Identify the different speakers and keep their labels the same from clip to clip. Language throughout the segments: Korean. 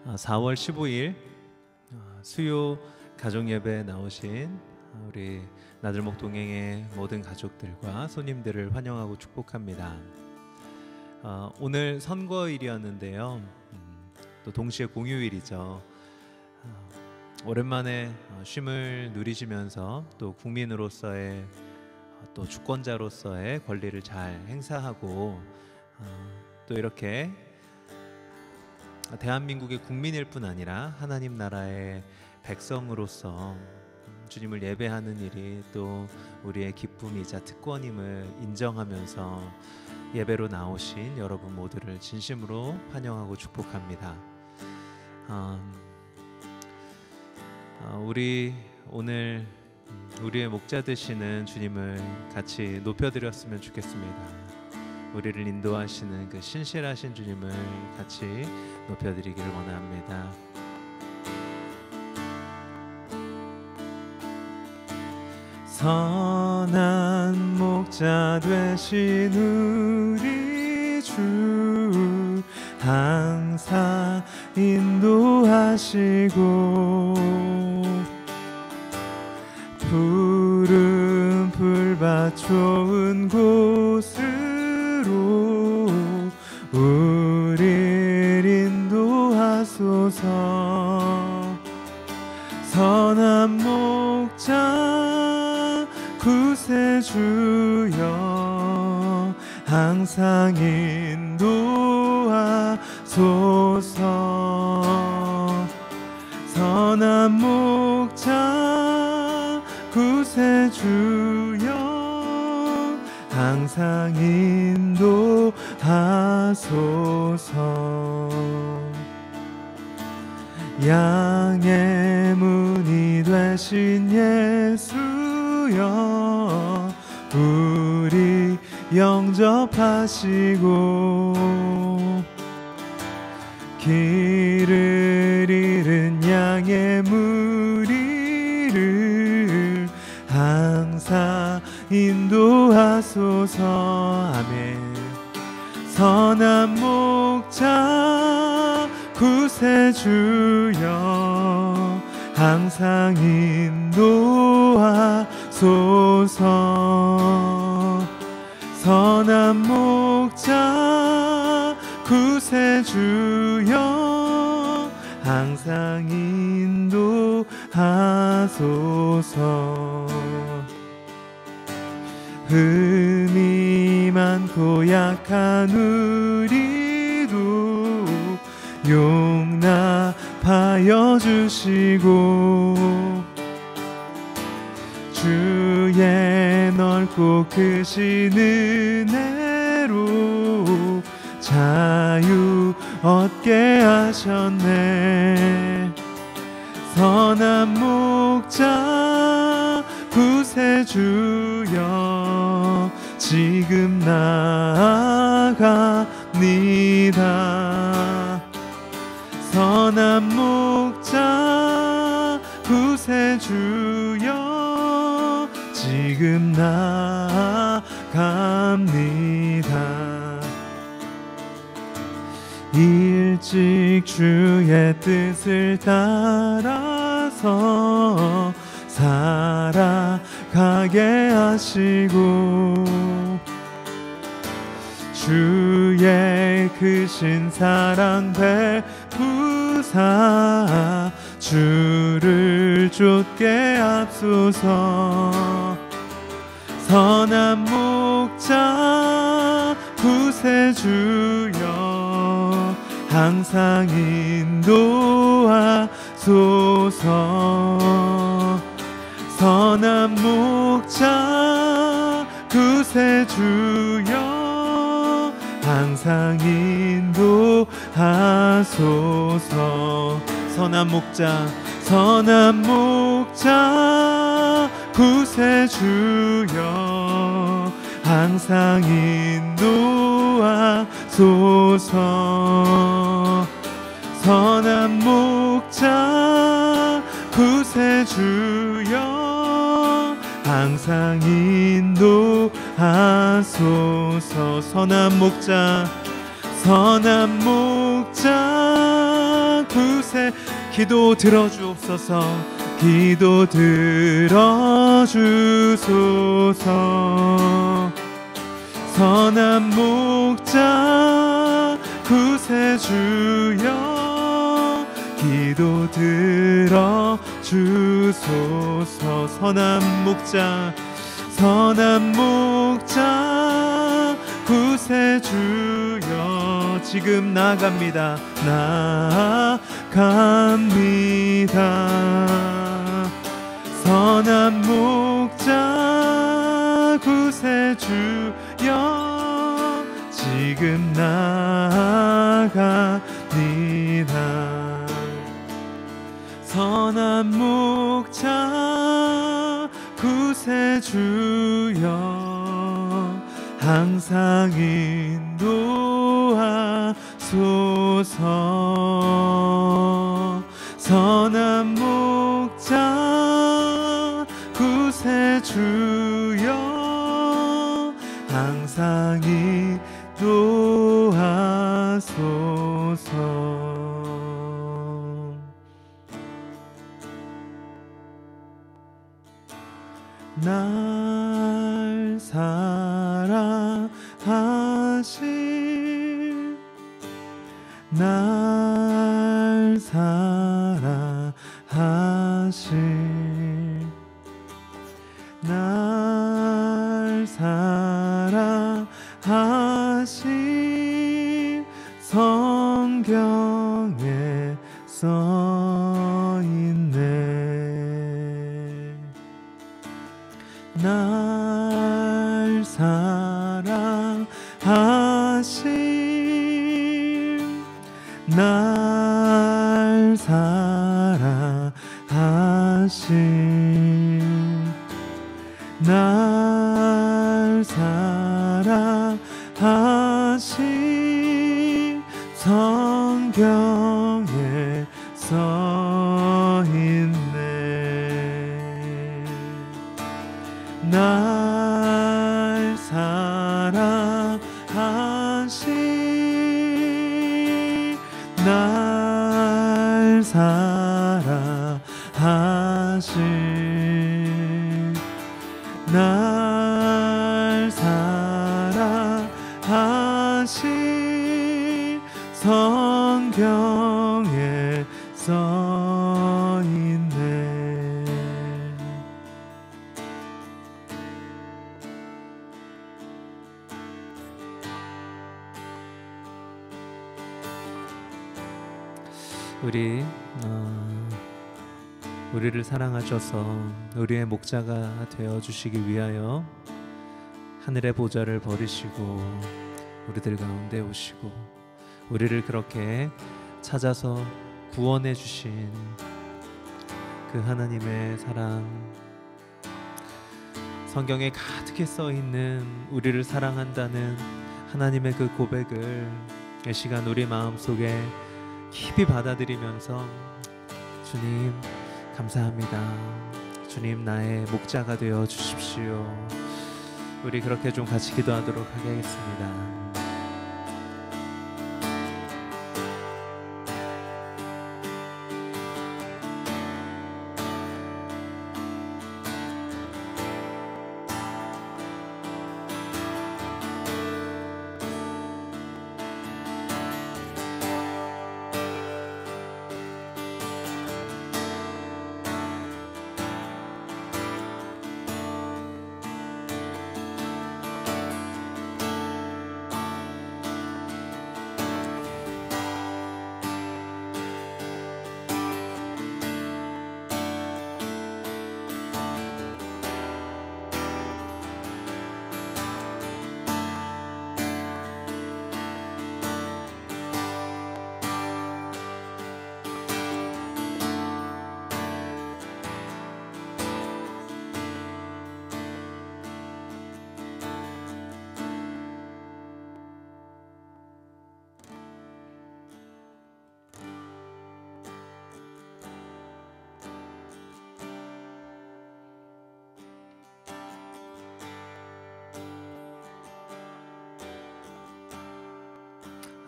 Speaker 1: 4월 15일 수요 가정예배에 나오신 우리 나들목 동행의 모든 가족들과 손님들을 환영하고 축복합니다. 오늘 선거일이었는데요. 또 동시에 공휴일이죠. 오랜만에 쉼을 누리시면서 또 국민으로서의 또 주권자로서의 권리를 잘 행사하고 또 이렇게 대한민국의 국민일 뿐 아니라 하나님 나라의 백성으로서 주님을 예배하는 일이 또 우리의 기쁨이자 특권임을 인정하면서 예배로 나오신 여러분 모두를 진심으로 환영하고 축복합니다. 우리 오늘 우리의 목자 되시는 주님을 같이 높여드렸으면 좋겠습니다. 우리를 인도하시는 그 신실하신 주님을 같이 높여드리기를 원합니다. 선한 목자 되신 우리 주 항상 인도하시고 푸른 풀밭 좋은 곳으로 우리를 인도하소서. 선한 목자 구세주여 항상 인도하소서. 선한 목자 구세주여 항상 인도하소서. 양의 문이 되신 예수여 우리 영접하시고 길을 잃은 양의 무리를 항상 인도하소서. 아멘. 선한 목자 구세주여 항상 인도하소서. 선한 목자 구세주여 항상 인도하소서. 흠이 많고 약한 우리도 용납하여 주시고 주의 넓고 크신 은혜로 자유 얻게 하셨네. 선한 목자 구세주여 지금 나아갑니다. 선한 목자 구세주여 지금 나아갑니다. 일찍 주의 뜻을 따라서 살아가게 하시고 주의 크신 사랑 베푸사 주를 쫓게 앞소서. 선한 목자 구세주여 항상 인도하소서. 선한 목자 구세주여 항상 인도하소서. 선한 목자 구세주여 항상 인도하소서. 선한 목자 구세주여 항상 인도하소서. 선한 목자 구세 기도 들어주옵소서. 기도 들어주소서. 선한 목자 구세주여 기도 들어주소서. 선한 목자 구세주여 지금 나아갑니다. 선한 목자 구세주여 지금 나아갑니다. 선한 목자 구세주여 항상 인도하소서. 선한 목자 구세주여 항상 인도하소서. 날 사랑하신 날 사랑하신 날 사랑하신 성경에 써있네. 날 사랑하신 날 사랑하신 날 사랑하신 성경에 써있네. 날 사랑하신 날 사랑하신 날 사랑하신 성경에 써있네.
Speaker 2: 우리를 사랑하셔서 우리의 목자가 되어주시기 위하여 하늘의 보좌를 버리시고 우리들 가운데 오시고 우리를 그렇게 찾아서 구원해 주신 그 하나님의 사랑, 성경에 가득히 써있는 우리를 사랑한다는 하나님의 그 고백을 이 시간 우리 마음속에 깊이 받아들이면서 주님 감사합니다. 주님 나의 목자가 되어 주십시오. 우리 그렇게 좀 같이 기도하도록 하겠습니다.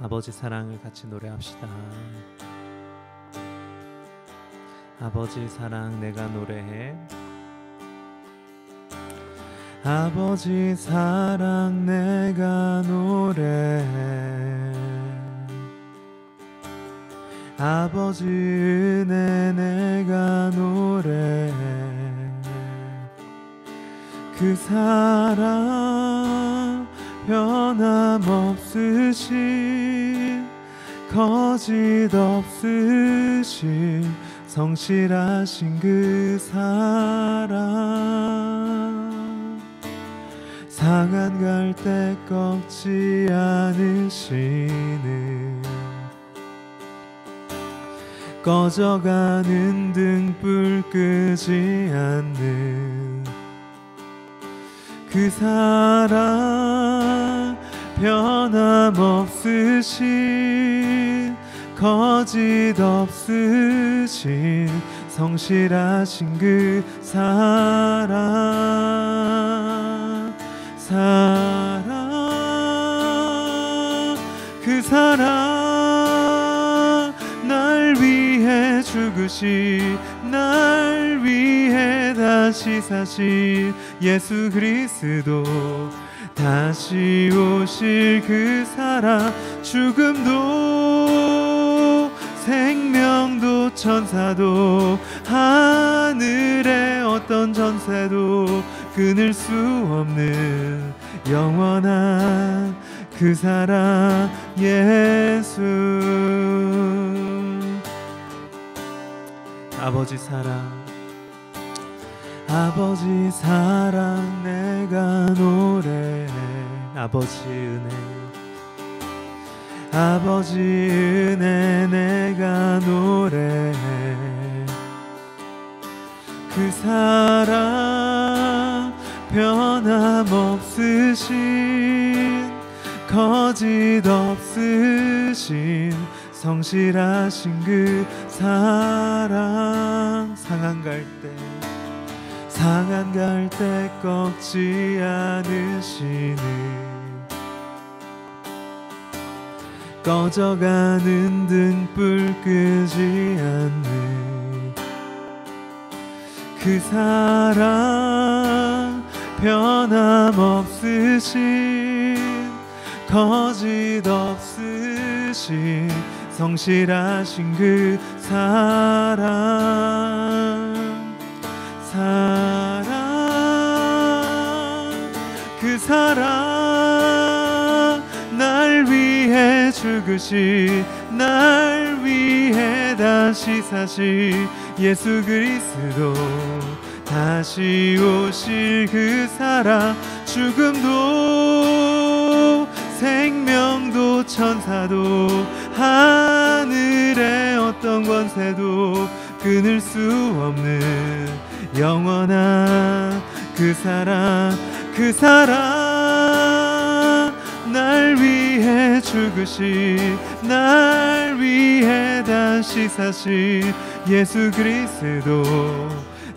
Speaker 2: 아버지 사랑을 같이 노래합시다. 아버지 사랑 내가 노래해. 아버지 사랑 내가 노래해. 아버지 은혜 내가 노래해. 그 사랑 변함없으신 거짓 없으신 성실하신 그 사랑 상한 갈대 꺾지 않으시는 꺼져가는 등불 끄지 않는 그 사랑 변함없으신 거짓 없으신 성실하신 그 사랑 그 사랑 날 위해 죽으신 날 위해 다시 사신 예수 그리스도 다시 오실 그 사랑 죽음도 생명도 천사도 하늘의 어떤 전세도 끊을 수 없는 영원한 그 사랑 예수 아버지 사랑 아버지 사랑 내가 노래해 아버지 은혜 아버지 은혜 내가 노래해 그 사랑 변함없으신 거짓 없으신 성실하신 그 사랑 상한 갈대 꺾지 않으시는 꺼져가는 등불 끄지 않는 그 사랑 변함없으신 거짓 없으신 성실하신 그 사랑 그 사랑 날 위해 죽으신 날 위해 다시 사신 예수 그리스도 다시 오실 그 사랑 죽음도 생명도 천사도 하늘의 어떤 권세도 끊을 수 없는 영원한 그 사랑 날 위해 죽으신 날 위해 다시 사신 예수 그리스도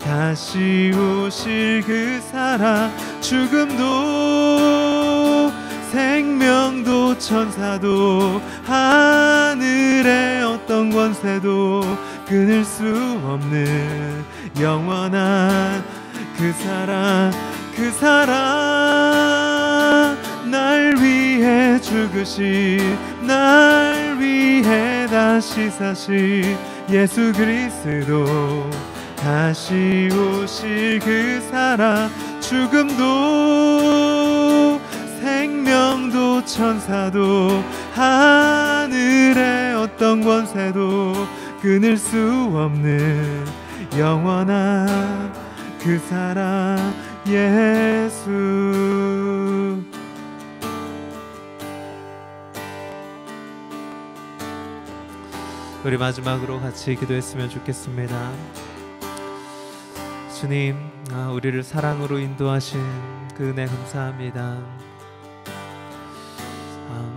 Speaker 2: 다시 오실 그 사랑 죽음도 생명도 천사도 하늘의 어떤 권세도 끊을 수 없는 영원한 그 사랑 날 위해 죽으신 날 위해 다시 사신 예수 그리스도 다시 오실 그 사랑 죽음도 생명도 천사도 하늘의 어떤 권세도 끊을 수 없는 영원한 그 사랑 예수 우리 마지막으로 같이 기도했으면 좋겠습니다. 주님, 우리를 사랑으로 인도하신 그 은혜 감사합니다.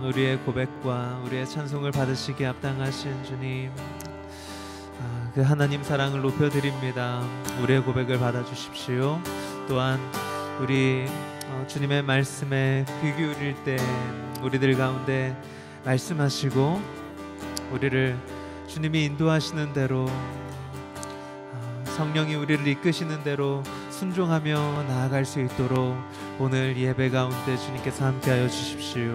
Speaker 2: 우리의 고백과 우리의 찬송을 받으시기에 합당하신 주님, 그 하나님 사랑을 높여드립니다. 우리의 고백을 받아주십시오. 또한 우리 주님의 말씀에 귀 기울일 때 우리들 가운데 말씀하시고 우리를 주님이 인도하시는 대로 성령이 우리를 이끄시는 대로 순종하며 나아갈 수 있도록 오늘 예배 가운데 주님께서 함께하여 주십시오.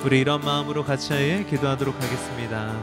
Speaker 2: 우리 이런 마음으로 같이 기도하도록 하겠습니다.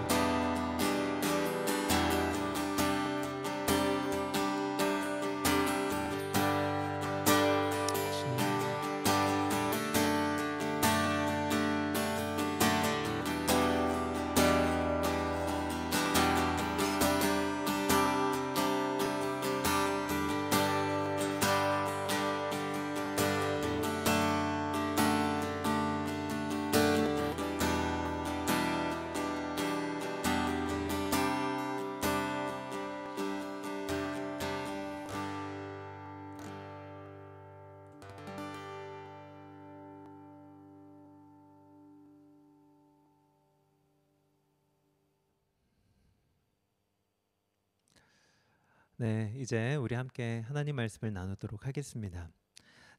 Speaker 2: 네, 이제 우리 함께 하나님 말씀을 나누도록 하겠습니다.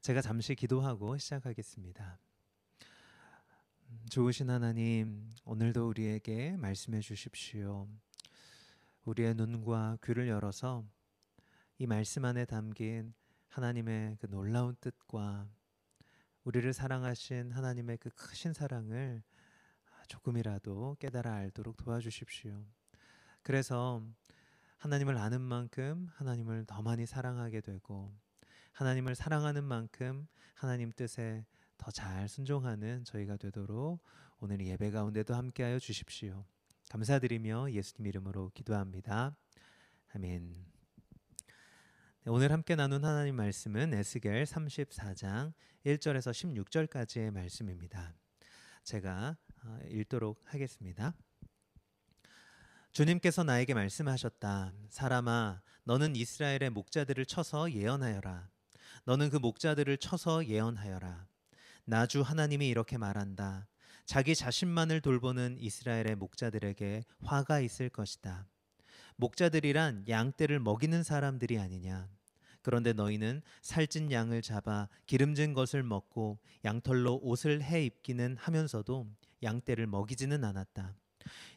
Speaker 2: 제가 잠시 기도하고 시작하겠습니다. 좋으신 하나님, 오늘도 우리에게 말씀해 주십시오. 우리의 눈과 귀를 열어서 이 말씀 안에 담긴 하나님의 그 놀라운 뜻과 우리를 사랑하신 하나님의 그 크신 사랑을 조금이라도 깨달아 알도록 도와주십시오. 그래서 하나님을 아는 만큼 하나님을 더 많이 사랑하게 되고, 하나님을 사랑하는 만큼 하나님 뜻에 더 잘 순종하는 저희가 되도록 오늘 예배 가운데도 함께하여 주십시오. 감사드리며 예수님 이름으로 기도합니다. 아멘. 오늘 함께 나눈 하나님 말씀은 에스겔 34장 1절에서 16절까지의 말씀입니다. 제가 읽도록 하겠습니다. 주님께서 나에게 말씀하셨다. 사람아, 너는 이스라엘의 목자들을 쳐서 예언하여라. 너는 그 목자들을 쳐서 예언하여라. 나 주 하나님이 이렇게 말한다. 자기 자신만을 돌보는 이스라엘의 목자들에게 화가 있을 것이다. 목자들이란 양떼를 먹이는 사람들이 아니냐. 그런데 너희는 살찐 양을 잡아 기름진 것을 먹고 양털로 옷을 해 입기는 하면서도 양떼를 먹이지는 않았다.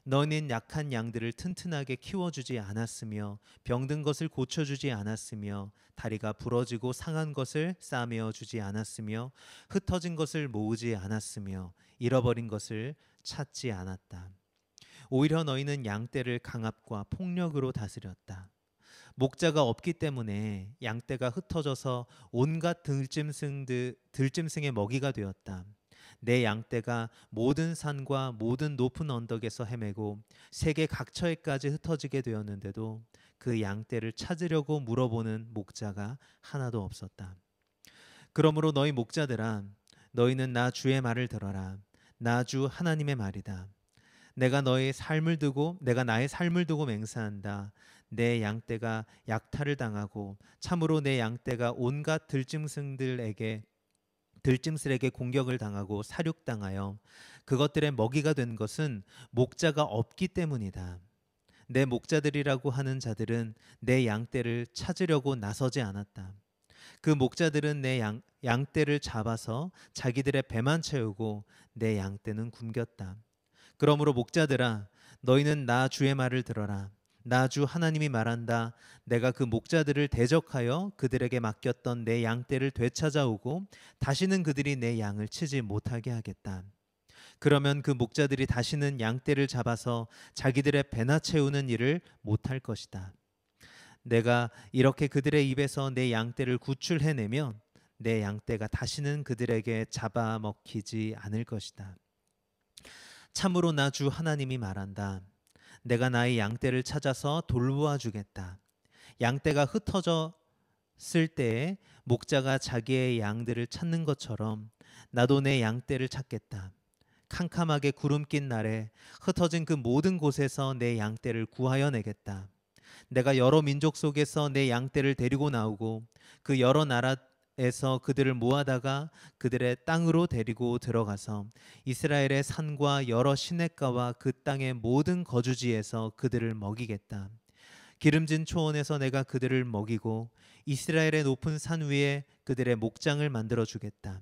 Speaker 2: 너희는 약한 양들을 튼튼하게 키워주지 않았으며 병든 것을 고쳐주지 않았으며 다리가 부러지고 상한 것을 싸매어 주지 않았으며 흩어진 것을 모으지 않았으며 잃어버린 것을 찾지 않았다. 오히려 너희는 양떼를 강압과 폭력으로 다스렸다. 목자가 없기 때문에 양떼가 흩어져서 온갖 들짐승의 먹이가 되었다. 내 양떼가 모든 산과 모든 높은 언덕에서 헤매고 세계 각처에까지 흩어지게 되었는데도 그 양떼를 찾으려고 물어보는 목자가 하나도 없었다. 그러므로 너희 목자들아, 너희는 나 주의 말을 들어라. 나 주 하나님의 말이다. 내가 나의 삶을 두고 맹세한다. 내 양떼가 약탈을 당하고 참으로 내 양떼가 온갖 들짐승에게 공격을 당하고 사륙당하여 그것들의 먹이가 된 것은 목자가 없기 때문이다. 내 목자들이라고 하는 자들은 내 양떼를 찾으려고 나서지 않았다. 그 목자들은 내 양떼를 잡아서 자기들의 배만 채우고 내 양떼는 굶겼다. 그러므로 목자들아, 너희는 나 주의 말을 들어라. 나 주 하나님이 말한다. 내가 그 목자들을 대적하여 그들에게 맡겼던 내 양떼를 되찾아오고 다시는 그들이 내 양을 치지 못하게 하겠다. 그러면 그 목자들이 다시는 양떼를 잡아서 자기들의 배나 채우는 일을 못할 것이다. 내가 이렇게 그들의 입에서 내 양떼를 구출해내면 내 양떼가 다시는 그들에게 잡아먹히지 않을 것이다. 참으로 나 주 하나님이 말한다. 내가 나의 양떼를 찾아서 돌보아 주겠다. 양떼가 흩어졌을 때에 목자가 자기의 양들을 찾는 것처럼 나도 내 양떼를 찾겠다. 캄캄하게 구름 낀 날에 흩어진 그 모든 곳에서 내 양떼를 구하여 내겠다. 내가 여러 민족 속에서 내 양떼를 데리고 나오고 그 여러 나라에서 그들을 모아다가 그들의 땅으로 데리고 들어가서 이스라엘의 산과 여러 시냇가와 그 땅의 모든 거주지에서 그들을 먹이겠다. 기름진 초원에서 내가 그들을 먹이고 이스라엘의 높은 산 위에 그들의 목장을 만들어 주겠다.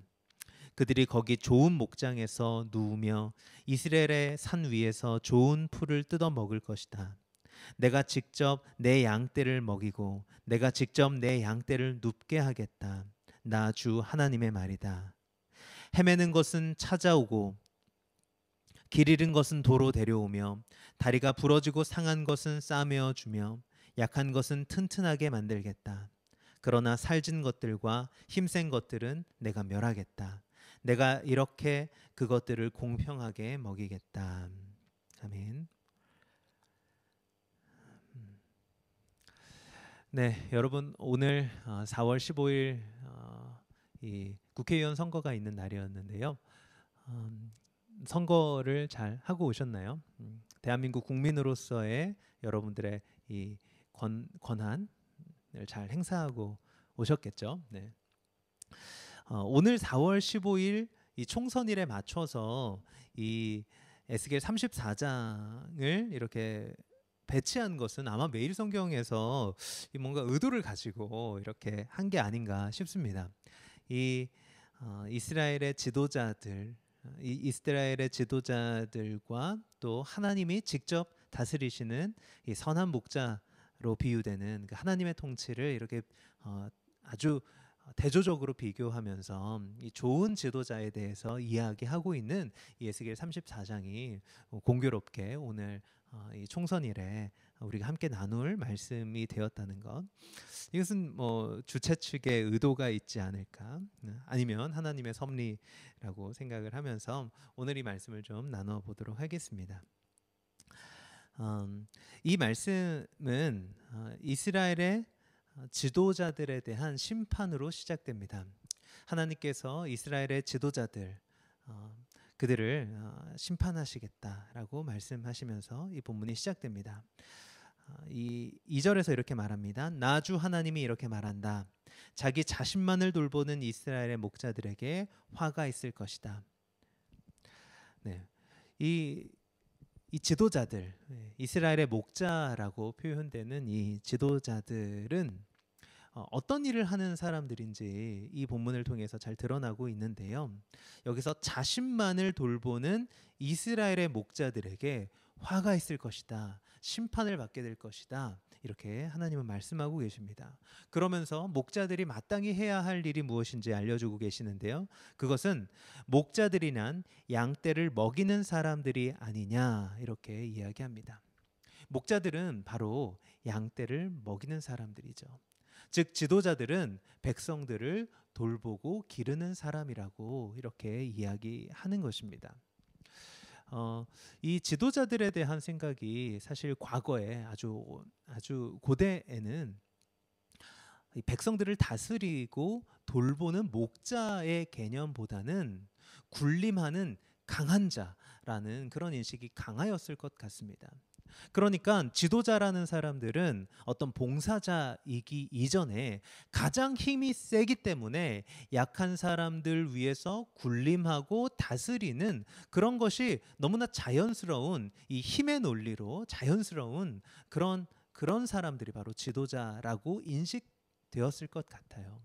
Speaker 2: 그들이 거기 좋은 목장에서 누우며 이스라엘의 산 위에서 좋은 풀을 뜯어 먹을 것이다. 내가 직접 내 양떼를 먹이고 내가 직접 내 양떼를 눕게 하겠다. 나 주 하나님의 말이다. 헤매는 것은 찾아오고 길 잃은 것은 도로 데려오며 다리가 부러지고 상한 것은 싸매어 주며 약한 것은 튼튼하게 만들겠다. 그러나 살진 것들과 힘센 것들은 내가 멸하겠다. 내가 이렇게 그것들을 공평하게 먹이겠다. 아멘. 네, 여러분 오늘 4월 15일 이 국회의원 선거가 있는 날이었는데요. 선거를 잘 하고 오셨나요? 대한민국 국민으로서의 여러분들의 이 권한을 잘 행사하고 오셨겠죠. 네. 오늘 4월 15일 이 총선일에 맞춰서 이 에스겔 34장을 이렇게 배치한 것은 아마 매일 성경에서 뭔가 의도를 가지고 이렇게 한 게 아닌가 싶습니다. 이 이스라엘의 지도자들, 이스라엘의 지도자들과 또 하나님이 직접 다스리시는 이 선한 목자로 비유되는 그 하나님의 통치를 이렇게 아주 대조적으로 비교하면서 이 좋은 지도자에 대해서 이야기하고 있는 이 에스겔 34장이 공교롭게 오늘 이 총선일에 우리가 함께 나눌 말씀이 되었다는 것, 이것은 뭐 주최 측의 의도가 있지 않을까, 아니면 하나님의 섭리라고 생각을 하면서 오늘 이 말씀을 좀 나눠 보도록 하겠습니다. 이 말씀은 이스라엘의 지도자들에 대한 심판으로 시작됩니다. 하나님께서 이스라엘의 지도자들 그들을 심판하시겠다라고 말씀하시면서 이 본문이 시작됩니다. 이 2절에서 이렇게 말합니다. 나 주 하나님이 이렇게 말한다. 자기 자신만을 돌보는 이스라엘의 목자들에게 화가 있을 것이다. 네, 이 지도자들, 이스라엘의 목자라고 표현되는 이 지도자들은 어떤 일을 하는 사람들인지 이 본문을 통해서 잘 드러나고 있는데요. 여기서 자신만을 돌보는 이스라엘의 목자들에게 화가 있을 것이다. 심판을 받게 될 것이다. 이렇게 하나님은 말씀하고 계십니다. 그러면서 목자들이 마땅히 해야 할 일이 무엇인지 알려주고 계시는데요. 그것은 목자들이란 양떼를 먹이는 사람들이 아니냐 이렇게 이야기합니다. 목자들은 바로 양떼를 먹이는 사람들이죠. 즉 지도자들은 백성들을 돌보고 기르는 사람이라고 이렇게 이야기하는 것입니다. 이 지도자들에 대한 생각이 사실 과거에 아주 고대에는 이 백성들을 다스리고 돌보는 목자의 개념보다는 군림하는 강한 자라는 그런 인식이 강하였을 것 같습니다. 그러니까 지도자라는 사람들은 어떤 봉사자이기 이전에 가장 힘이 세기 때문에 약한 사람들 위해서 군림하고 다스리는 그런 것이 너무나 자연스러운 이 힘의 논리로 자연스러운 그런 사람들이 바로 지도자라고 인식되었을 것 같아요.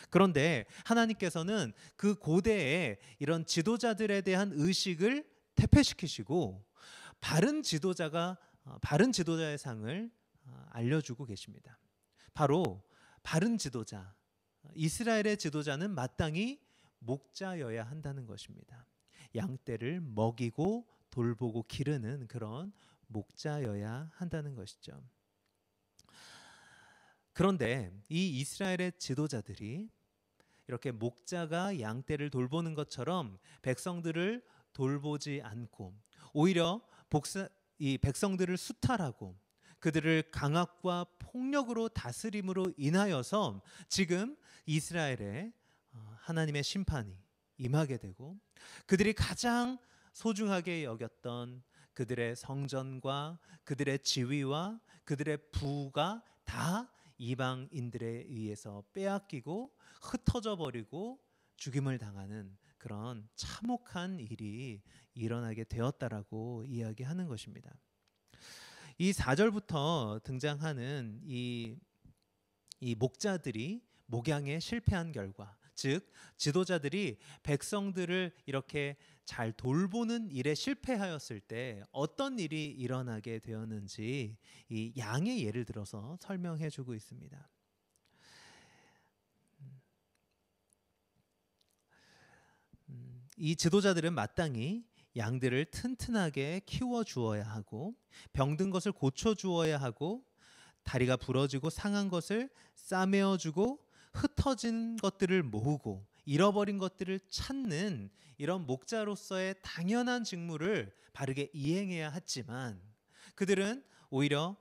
Speaker 2: 그런데 하나님께서는 그 고대에 이런 지도자들에 대한 의식을 퇴폐시키시고 바른 지도자의 상을 알려주고 계십니다. 바로 바른 지도자, 이스라엘의 지도자는 마땅히 목자여야 한다는 것입니다. 양떼를 먹이고 돌보고 기르는 그런 목자여야 한다는 것이죠. 그런데 이 이스라엘의 지도자들이 이렇게 목자가 양떼를 돌보는 것처럼 백성들을 돌보지 않고 오히려 이 백성들을 수탈하고 그들을 강압과 폭력으로 다스림으로 인하여서 지금 이스라엘에 하나님의 심판이 임하게 되고 그들이 가장 소중하게 여겼던 그들의 성전과 그들의 지위와 그들의 부가 다 이방인들에 의해서 빼앗기고 흩어져 버리고 죽임을 당하는 그런 참혹한 일이 일어나게 되었다라고 이야기하는 것입니다. 이 4절부터 등장하는 이 목자들이 목양에 실패한 결과, 즉 지도자들이 백성들을 이렇게 잘 돌보는 일에 실패하였을 때 어떤 일이 일어나게 되었는지 이 양의 예를 들어서 설명해 주고 있습니다. 이 지도자들은 마땅히 양들을 튼튼하게 키워 주어야 하고 병든 것을 고쳐 주어야 하고 다리가 부러지고 상한 것을 싸매어 주고 흩어진 것들을 모으고 잃어버린 것들을 찾는 이런 목자로서의 당연한 직무를 바르게 이행해야 했지만 그들은 오히려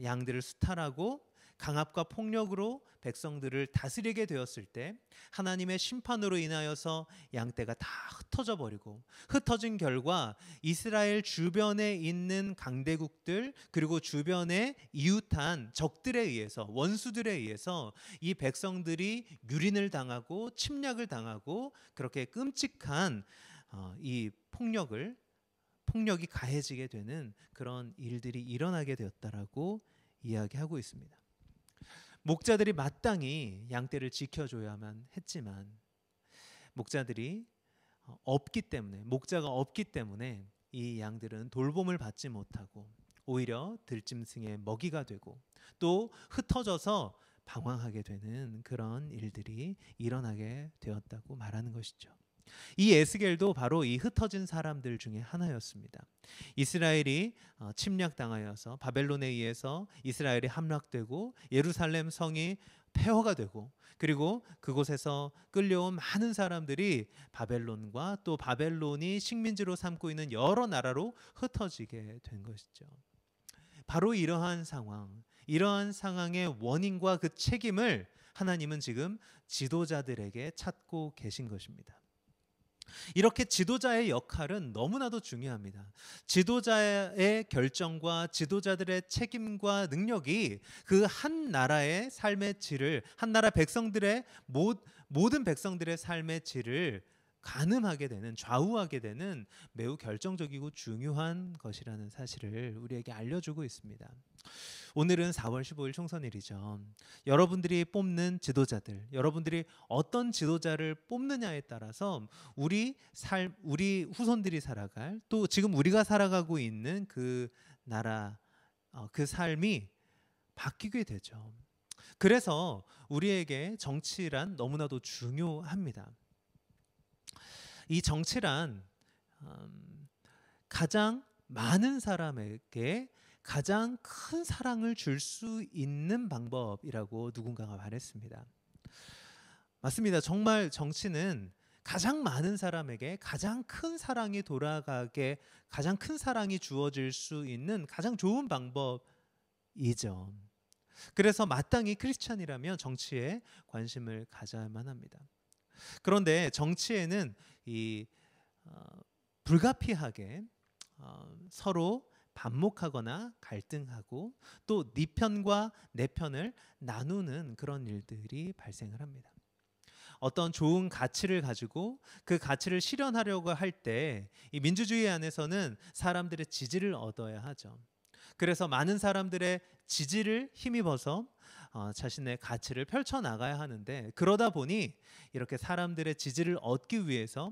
Speaker 2: 양들을 수탈하고 강압과 폭력으로 백성들을 다스리게 되었을 때 하나님의 심판으로 인하여서 양떼가 다 흩어져 버리고 흩어진 결과 이스라엘 주변에 있는 강대국들 그리고 주변의 이웃한 적들에 의해서 원수들에 의해서 이 백성들이 유린을 당하고 침략을 당하고 그렇게 끔찍한 이 폭력이 가해지게 되는 그런 일들이 일어나게 되었다라고 이야기하고 있습니다. 목자들이 마땅히 양떼를 지켜줘야만 했지만 목자가 없기 때문에 이 양들은 돌봄을 받지 못하고 오히려 들짐승의 먹이가 되고 또 흩어져서 방황하게 되는 그런 일들이 일어나게 되었다고 말하는 것이죠. 이 에스겔도 바로 이 흩어진 사람들 중에 하나였습니다. 이스라엘이 침략당하여서 바벨론에 의해서 이스라엘이 함락되고 예루살렘 성이 폐허가 되고 그리고 그곳에서 끌려온 많은 사람들이 바벨론과 또 바벨론이 식민지로 삼고 있는 여러 나라로 흩어지게 된 것이죠. 바로 이러한 상황의 원인과 그 책임을 하나님은 지금 지도자들에게 찾고 계신 것입니다. 이렇게 지도자의 역할은 너무나도 중요합니다. 지도자의 결정과 지도자들의 책임과 능력이 그 한 나라의 삶의 질을, 한 나라 백성들의 모든 백성들의 삶의 질을 가늠하게 되는, 좌우하게 되는 매우 결정적이고 중요한 것이라는 사실을 우리에게 알려주고 있습니다. 오늘은 4월 15일 총선일이죠. 여러분들이 뽑는 지도자들, 여러분들이 어떤 지도자를 뽑느냐에 따라서 우리 후손들이 살아갈, 또 지금 우리가 살아가고 있는 그 나라, 그 삶이 바뀌게 되죠. 그래서 우리에게 정치란 너무나도 중요합니다. 이 정치란 가장 많은 사람에게 가장 큰 사랑을 줄 수 있는 방법이라고 누군가가 말했습니다. 맞습니다. 정말 정치는 가장 많은 사람에게 가장 큰 사랑이 돌아가게, 가장 큰 사랑이 주어질 수 있는 가장 좋은 방법이죠. 그래서 마땅히 크리스찬이라면 정치에 관심을 가져야만 합니다. 그런데 정치에는 불가피하게 서로 반목하거나 갈등하고 또 네 편과 내 편을 나누는 그런 일들이 발생을 합니다. 어떤 좋은 가치를 가지고 그 가치를 실현하려고 할 때 이 민주주의 안에서는 사람들의 지지를 얻어야 하죠. 그래서 많은 사람들의 지지를 힘입어서 자신의 가치를 펼쳐나가야 하는데, 그러다 보니 이렇게 사람들의 지지를 얻기 위해서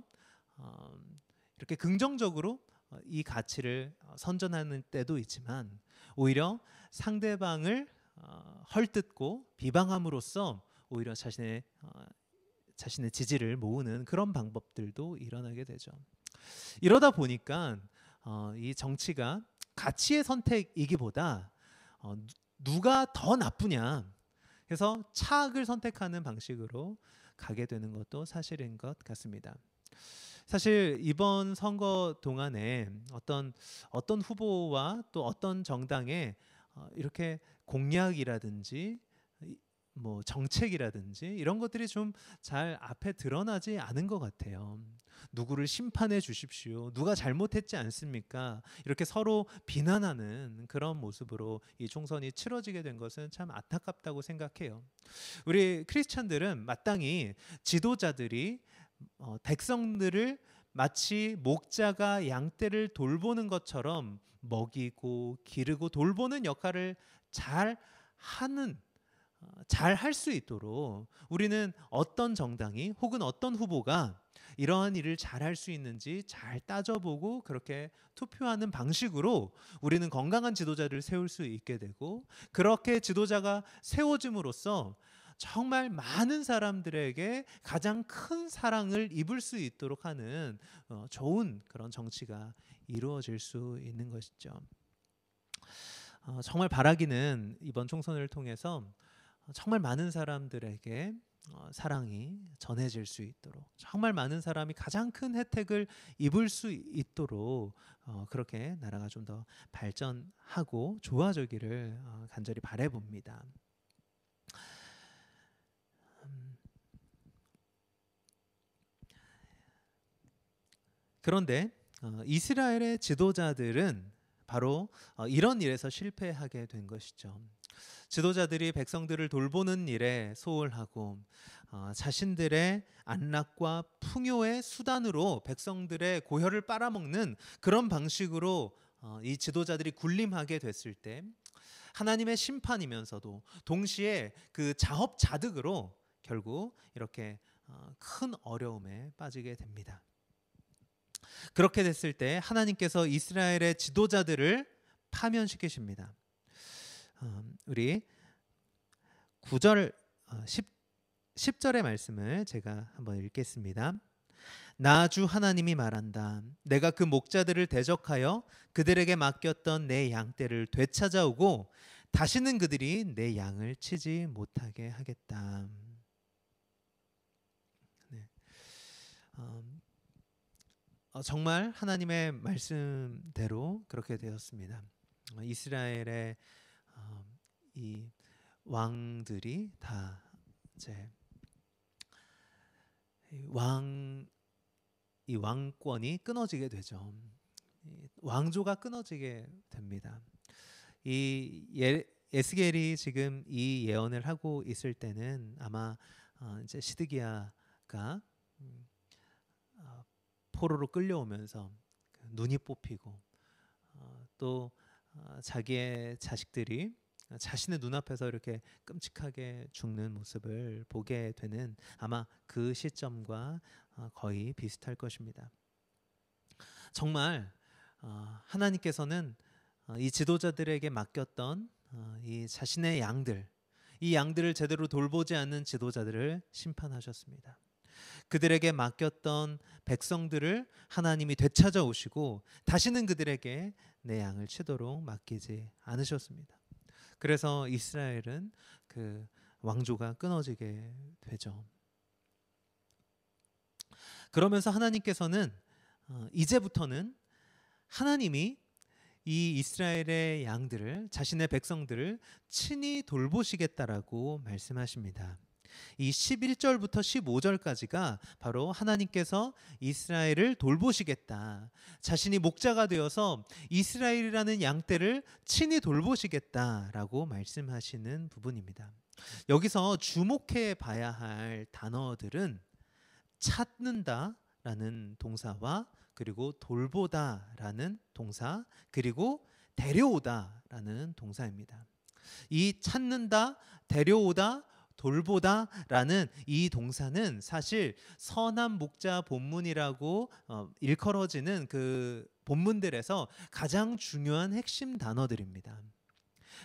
Speaker 2: 이렇게 긍정적으로 이 가치를 선전하는 때도 있지만 오히려 상대방을 헐뜯고 비방함으로써 오히려 자신의 지지를 모으는 그런 방법들도 일어나게 되죠. 이러다 보니까 이 정치가 가치의 선택이기보다 누가 더 나쁘냐 해서 차악을 선택하는 방식으로 가게 되는 것도 사실인 것 같습니다. 사실 이번 선거 동안에 어떤 후보와 또 어떤 정당의 이렇게 공약이라든지 뭐 정책이라든지 이런 것들이 좀 잘 앞에 드러나지 않은 것 같아요. 누구를 심판해 주십시오, 누가 잘못했지 않습니까, 이렇게 서로 비난하는 그런 모습으로 이 총선이 치러지게 된 것은 참 안타깝다고 생각해요. 우리 크리스찬들은 마땅히 지도자들이 백성들을 마치 목자가 양떼를 돌보는 것처럼 먹이고 기르고 돌보는 역할을 잘 할 수 있도록 우리는 어떤 정당이 혹은 어떤 후보가 이러한 일을 잘할 수 있는지 잘 따져보고 그렇게 투표하는 방식으로 우리는 건강한 지도자를 세울 수 있게 되고, 그렇게 지도자가 세워짐으로써 정말 많은 사람들에게 가장 큰 사랑을 입을 수 있도록 하는 좋은 그런 정치가 이루어질 수 있는 것이죠. 정말 바라기는 이번 총선을 통해서 정말 많은 사람들에게 사랑이 전해질 수 있도록, 정말 많은 사람이 가장 큰 혜택을 입을 수 있도록 그렇게 나라가 좀 더 발전하고 좋아지기를 간절히 바라봅니다. 그런데 이스라엘의 지도자들은 바로 이런 일에서 실패하게 된 것이죠. 지도자들이 백성들을 돌보는 일에 소홀하고 자신들의 안락과 풍요의 수단으로 백성들의 고혈을 빨아먹는 그런 방식으로 이 지도자들이 군림하게 됐을 때 하나님의 심판이면서도 동시에 그 자업자득으로 결국 이렇게 큰 어려움에 빠지게 됩니다. 그렇게 됐을 때 하나님께서 이스라엘의 지도자들을 파면시키십니다. 우리 9절 10절의 말씀을 제가 한번 읽겠습니다. 나 주 하나님이 말한다. 내가 그 목자들을 대적하여 그들에게 맡겼던 내 양떼를 되찾아오고 다시는 그들이 내 양을 치지 못하게 하겠다. 네. 정말 하나님의 말씀대로 그렇게 되었습니다. 이스라엘의 이 왕들이 다 이제 이 왕권이 끊어지게 되죠. 왕조가 끊어지게 됩니다. 에스겔이 지금 이 예언을 하고 있을 때는 아마 이제 시드기야가 포로로 끌려오면서 눈이 뽑히고 또 자기의 자식들이 자신의 눈앞에서 이렇게 끔찍하게 죽는 모습을 보게 되는 아마 그 시점과 거의 비슷할 것입니다. 정말 하나님께서는 이 지도자들에게 맡겼던 이 자신의 양들, 이 양들을 제대로 돌보지 않는 지도자들을 심판하셨습니다. 그들에게 맡겼던 백성들을 하나님이 되찾아 오시고 다시는 그들에게 내 양을 치도록 맡기지 않으셨습니다. 그래서 이스라엘은 그 왕조가 끊어지게 되죠. 그러면서 하나님께서는 이제부터는 하나님이 이 이스라엘의 양들을, 자신의 백성들을 친히 돌보시겠다라고 말씀하십니다. 이 11절부터 15절까지가 바로 하나님께서 이스라엘을 돌보시겠다, 자신이 목자가 되어서 이스라엘이라는 양떼를 친히 돌보시겠다라고 말씀하시는 부분입니다. 여기서 주목해 봐야 할 단어들은 찾는다라는 동사와 그리고 돌보다라는 동사, 그리고 데려오다라는 동사입니다. 이 찾는다, 데려오다, 돌보다라는 이 동사는 사실 선한 목자 본문이라고 일컬어지는 그 본문들에서 가장 중요한 핵심 단어들입니다.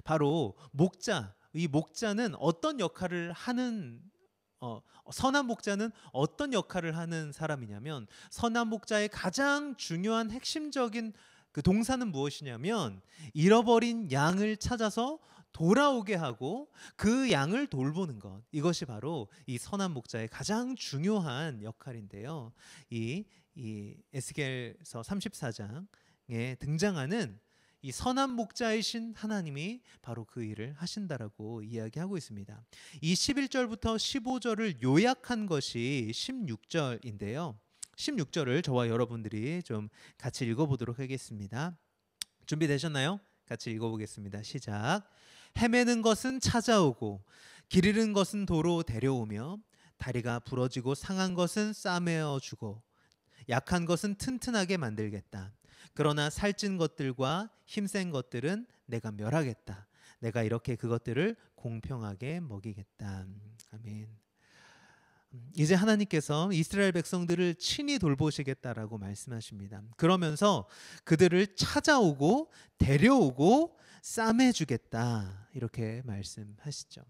Speaker 2: 바로 목자, 이 목자는 어떤 역할을 하는 선한 목자는 어떤 역할을 하는 사람이냐면, 선한 목자의 가장 중요한 핵심적인 그 동사는 무엇이냐면 잃어버린 양을 찾아서 돌아오게 하고 그 양을 돌보는 것, 이것이 바로 이 선한 목자의 가장 중요한 역할인데요. 이 에스겔서 34장에 등장하는 이 선한 목자이신 하나님이 바로 그 일을 하신다라고 이야기하고 있습니다. 이 11절부터 15절을 요약한 것이 16절인데요. 16절을 저와 여러분들이 좀 같이 읽어보도록 하겠습니다. 준비되셨나요? 같이 읽어보겠습니다. 시작. 헤매는 것은 찾아오고 길 잃은 것은 도로 데려오며 다리가 부러지고 상한 것은 싸매어 주고 약한 것은 튼튼하게 만들겠다. 그러나 살찐 것들과 힘센 것들은 내가 멸하겠다. 내가 이렇게 그것들을 공평하게 먹이겠다. 아멘. 이제 하나님께서 이스라엘 백성들을 친히 돌보시겠다라고 말씀하십니다. 그러면서 그들을 찾아오고 데려오고 싸매주겠다 이렇게 말씀하시죠.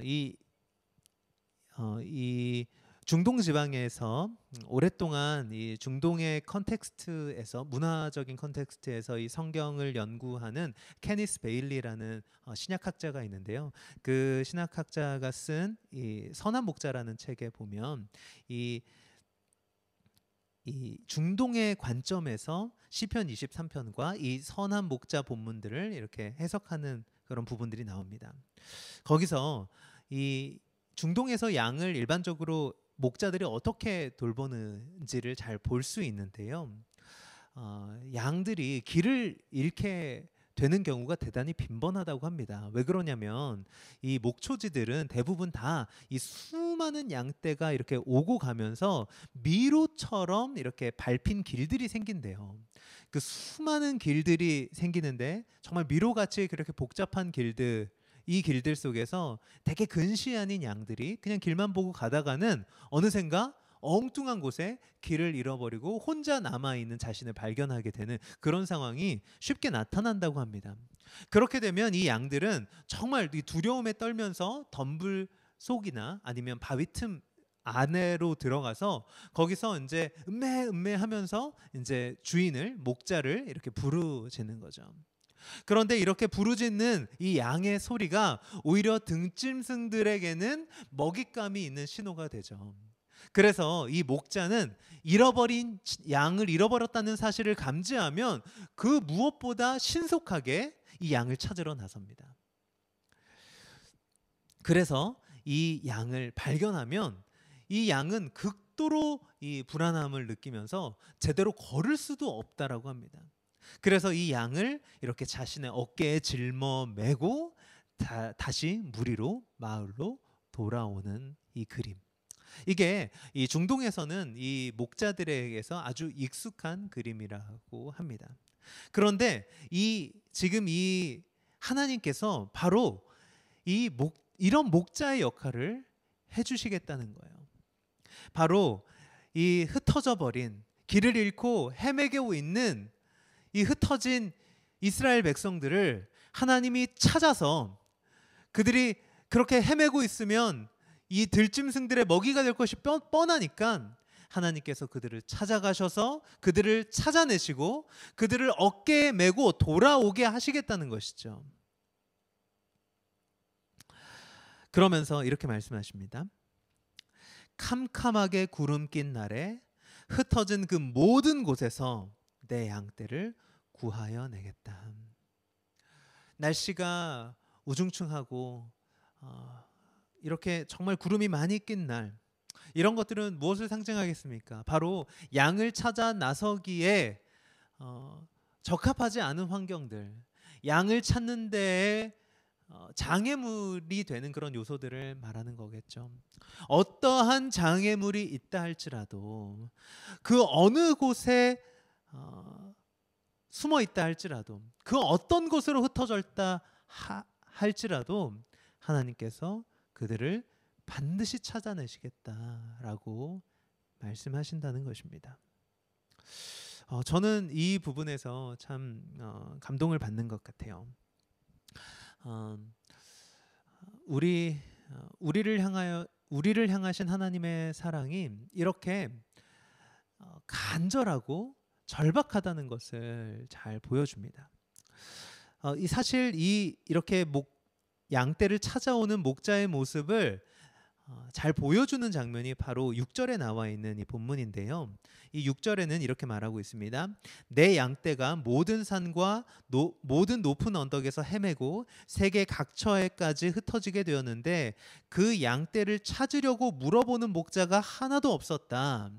Speaker 2: 이 중동 지방에서 오랫동안 이 중동의 컨텍스트에서 문화적인 컨텍스트에서 이 성경을 연구하는 케니스 베일리라는 신약학자가 있는데요. 그 신학학자가 쓴 이 선한 목자라는 책에 보면 이 중동의 관점에서 시편 23편과 이 선한 목자 본문들을 이렇게 해석하는 그런 부분들이 나옵니다. 거기서 이 중동에서 양을 일반적으로 목자들이 어떻게 돌보는지를 잘 볼 수 있는데요. 양들이 길을 잃게 되는 경우가 대단히 빈번하다고 합니다. 왜 그러냐면 이 목초지들은 대부분 다 이 수많은 양떼가 이렇게 오고 가면서 미로처럼 이렇게 밟힌 길들이 생긴대요. 그 수많은 길들이 생기는데 정말 미로같이 그렇게 복잡한 길들, 이 길들 속에서 되게 근시 아닌 양들이 그냥 길만 보고 가다가는 어느샌가 엉뚱한 곳에 길을 잃어버리고 혼자 남아있는 자신을 발견하게 되는 그런 상황이 쉽게 나타난다고 합니다. 그렇게 되면 이 양들은 정말 이 두려움에 떨면서 덤불 속이나 아니면 바위 틈 안으로 들어가서 거기서 이제 음메 하면서 이제 주인을 목자를 이렇게 부르짖는 거죠. 그런데 이렇게 부르짖는 이 양의 소리가 오히려 등짐승들에게는 먹잇감이 있는 신호가 되죠. 그래서 이 목자는 잃어버린 양을 잃어버렸다는 사실을 감지하면 그 무엇보다 신속하게 이 양을 찾으러 나섭니다. 그래서 이 양을 발견하면 이 양은 극도로 이 불안함을 느끼면서 제대로 걸을 수도 없다라고 합니다. 그래서 이 양을 이렇게 자신의 어깨에 짊어 매고 다시 무리로 마을로 돌아오는 이 그림. 이게 이 중동에서는 이 목자들에게서 아주 익숙한 그림이라고 합니다. 그런데 지금 이 하나님께서 바로 이런 목자의 역할을 해주시겠다는 거예요. 바로 이 흩어져 버린 길을 잃고 헤매고 있는 이 흩어진 이스라엘 백성들을 하나님이 찾아서 그들이 그렇게 헤매고 있으면 이 들짐승들의 먹이가 될 것이 뻔하니까 하나님께서 그들을 찾아가셔서 그들을 찾아내시고 그들을 어깨에 메고 돌아오게 하시겠다는 것이죠. 그러면서 이렇게 말씀하십니다. 캄캄하게 구름 낀 날에 흩어진 그 모든 곳에서 내 양떼를 구하여 내겠다. 날씨가 우중충하고 이렇게 정말 구름이 많이 낀 날, 이런 것들은 무엇을 상징하겠습니까? 바로 양을 찾아 나서기에 적합하지 않은 환경들, 양을 찾는 데에 장애물이 되는 그런 요소들을 말하는 거겠죠. 어떠한 장애물이 있다 할지라도 그 어느 곳에 숨어 있다 할지라도 그 어떤 곳으로 흩어져 있다 할지라도 하나님께서 그들을 반드시 찾아내시겠다라고 말씀하신다는 것입니다. 저는 이 부분에서 참 감동을 받는 것 같아요. 우리를 향하신 하나님의 사랑이 이렇게 간절하고 절박하다는 것을 잘 보여줍니다. 사실 이렇게 양떼를 찾아오는 목자의 모습을 잘 보여주는 장면이 바로 6절에 나와 있는 이 본문인데요. 이 6절에는 이렇게 말하고 있습니다. 내 양떼가 모든 산과 모든 높은 언덕에서 헤매고 세계 각처에까지 흩어지게 되었는데 그 양떼를 찾으려고 물어보는 목자가 하나도 없었다.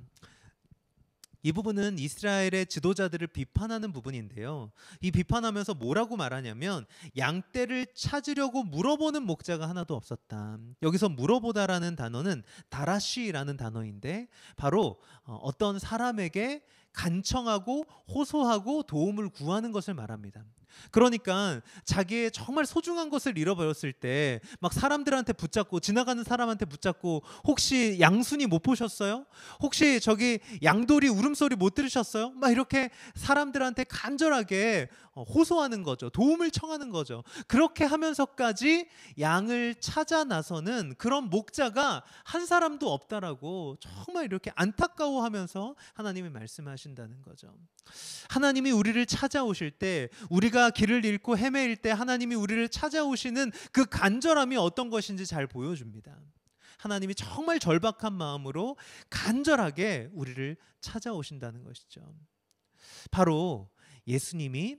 Speaker 2: 이 부분은 이스라엘의 지도자들을 비판하는 부분인데요. 이 비판하면서 뭐라고 말하냐면 양떼를 찾으려고 물어보는 목자가 하나도 없었다. 여기서 물어보다라는 단어는 다라시라는 단어인데 바로 어떤 사람에게 간청하고 호소하고 도움을 구하는 것을 말합니다. 그러니까 자기의 정말 소중한 것을 잃어버렸을 때 막 사람들한테 붙잡고, 지나가는 사람한테 붙잡고, 혹시 양순이 못 보셨어요? 혹시 저기 양돌이 울음소리 못 들으셨어요? 막 이렇게 사람들한테 간절하게 호소하는 거죠. 도움을 청하는 거죠. 그렇게 하면서까지 양을 찾아 나서는 그런 목자가 한 사람도 없다라고 정말 이렇게 안타까워하면서 하나님이 말씀하신다는 거죠. 하나님이 우리를 찾아오실 때, 우리가 길을 잃고 헤매일 때 하나님이 우리를 찾아오시는 그 간절함이 어떤 것인지 잘 보여줍니다. 하나님이 정말 절박한 마음으로 간절하게 우리를 찾아오신다는 것이죠. 바로 예수님이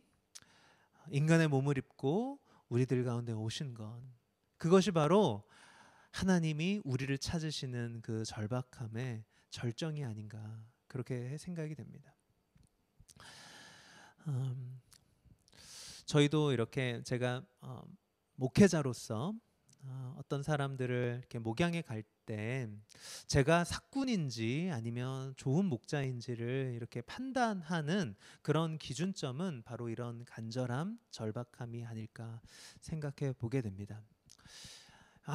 Speaker 2: 인간의 몸을 입고 우리들 가운데 오신 것, 그것이 바로 하나님이 우리를 찾으시는 그 절박함의 절정이 아닌가, 그렇게 생각이 됩니다. 저희도 이렇게 제가 목회자로서 어떤 사람들을 이렇게 목양에 갈 때 제가 사꾼인지 아니면 좋은 목자인지를 이렇게 판단하는 그런 기준점은 바로 이런 간절함, 절박함이 아닐까 생각해 보게 됩니다.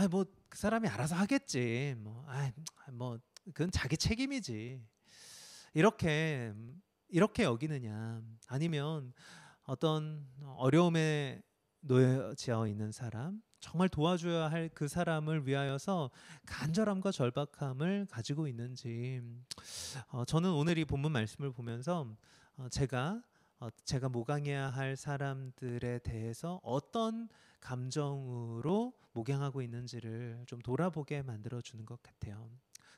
Speaker 2: 뭐 그 사람이 알아서 하겠지. 뭐 그건 자기 책임이지. 이렇게 여기느냐, 아니면 어떤 어려움에 놓여져 있는 사람, 정말 도와줘야 할 그 사람을 위하여서 간절함과 절박함을 가지고 있는지, 저는 오늘 이 본문 말씀을 보면서 제가 목양해야 할 사람들에 대해서 어떤 감정으로 목양하고 있는지를 좀 돌아보게 만들어주는 것 같아요.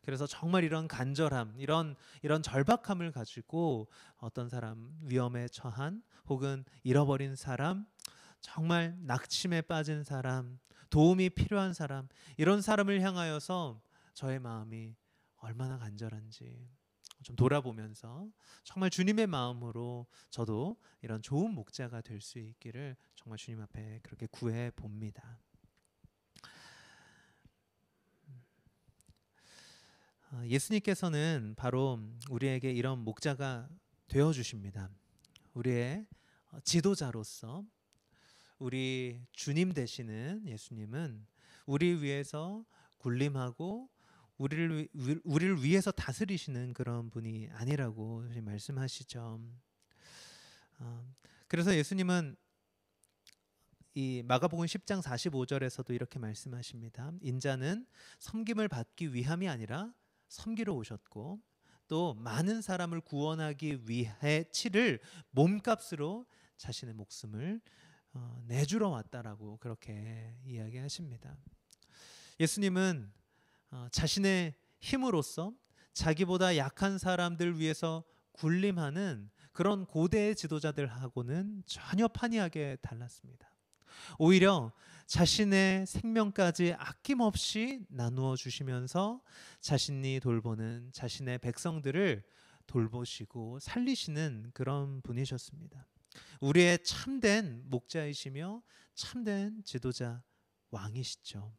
Speaker 2: 그래서 정말 이런 간절함, 이런 절박함을 가지고 어떤 사람, 위험에 처한 혹은 잃어버린 사람, 정말 낙심에 빠진 사람, 도움이 필요한 사람, 이런 사람을 향하여서 저의 마음이 얼마나 간절한지 좀 돌아보면서 정말 주님의 마음으로 저도 이런 좋은 목자가 될 수 있기를 정말 주님 앞에 그렇게 구해 봅니다. 예수님께서는 바로 우리에게 이런 목자가 되어 주십니다. 우리의 지도자로서 우리 주님 되시는 예수님은 우리 위해서 군림하고 우리를 위해서 다스리시는 그런 분이 아니라고 말씀하시죠. 그래서 예수님은 이 마가복음 10장 45절에서도 이렇게 말씀하십니다. 인자는 섬김을 받기 위함이 아니라 섬기러 오셨고, 또 많은 사람을 구원하기 위해 치를 몸값으로 자신의 목숨을 내주러 왔다라고 그렇게 이야기하십니다. 예수님은 자신의 힘으로써 자기보다 약한 사람들 위해서 군림하는 그런 고대의 지도자들하고는 전혀 판이하게 달랐습니다. 오히려 자신의 생명까지 아낌없이 나누어 주시면서 자신이 돌보는 자신의 백성들을 돌보시고 살리시는 그런 분이셨습니다. 우리의 참된 목자이시며 참된 지도자, 왕이시죠.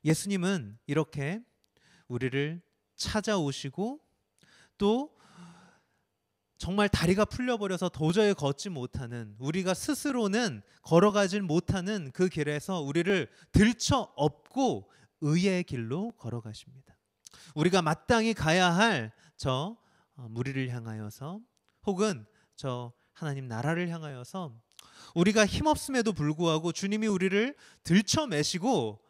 Speaker 2: 예수님은 이렇게 우리를 찾아오시고, 또 정말 다리가 풀려버려서 도저히 걷지 못하는, 우리가 스스로는 걸어가질 못하는 그 길에서 우리를 들쳐 업고 의의 길로 걸어가십니다. 우리가 마땅히 가야 할 저 무리를 향하여서, 혹은 저 하나님 나라를 향하여서 우리가 힘없음에도 불구하고 주님이 우리를 들쳐매시고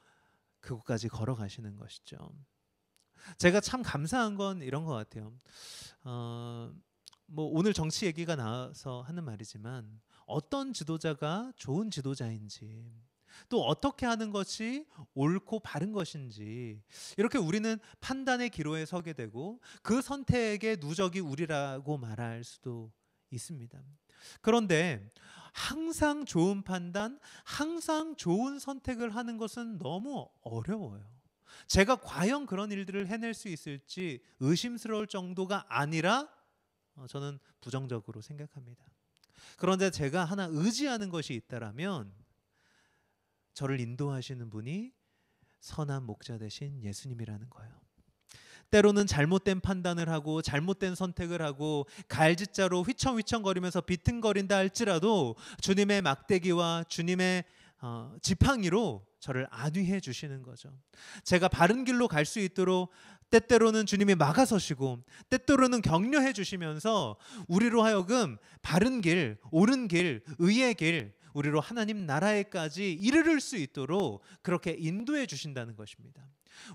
Speaker 2: 그곳까지 걸어가시는 것이죠. 제가 참 감사한 건 이런 것 같아요. 뭐 오늘 정치 얘기가 나와서 하는 말이지만, 어떤 지도자가 좋은 지도자인지, 또 어떻게 하는 것이 옳고 바른 것인지, 이렇게 우리는 판단의 기로에 서게 되고 그 선택의 누적이 우리라고 말할 수도 있습니다. 그런데 항상 좋은 판단, 항상 좋은 선택을 하는 것은 너무 어려워요. 제가 과연 그런 일들을 해낼 수 있을지 의심스러울 정도가 아니라 저는 부정적으로 생각합니다. 그런데 제가 하나 의지하는 것이 있다라면 저를 인도하시는 분이 선한 목자 되신 예수님이라는 거예요. 때로는 잘못된 판단을 하고 잘못된 선택을 하고 갈짓자로 휘청휘청거리면서 비틀거린다 할지라도 주님의 막대기와 주님의 지팡이로 저를 안위해 주시는 거죠. 제가 바른 길로 갈 수 있도록 때때로는 주님이 막아서시고 때때로는 격려해 주시면서 우리로 하여금 바른 길, 옳은 길, 의의 길, 우리로 하나님 나라에까지 이르를 수 있도록 그렇게 인도해 주신다는 것입니다.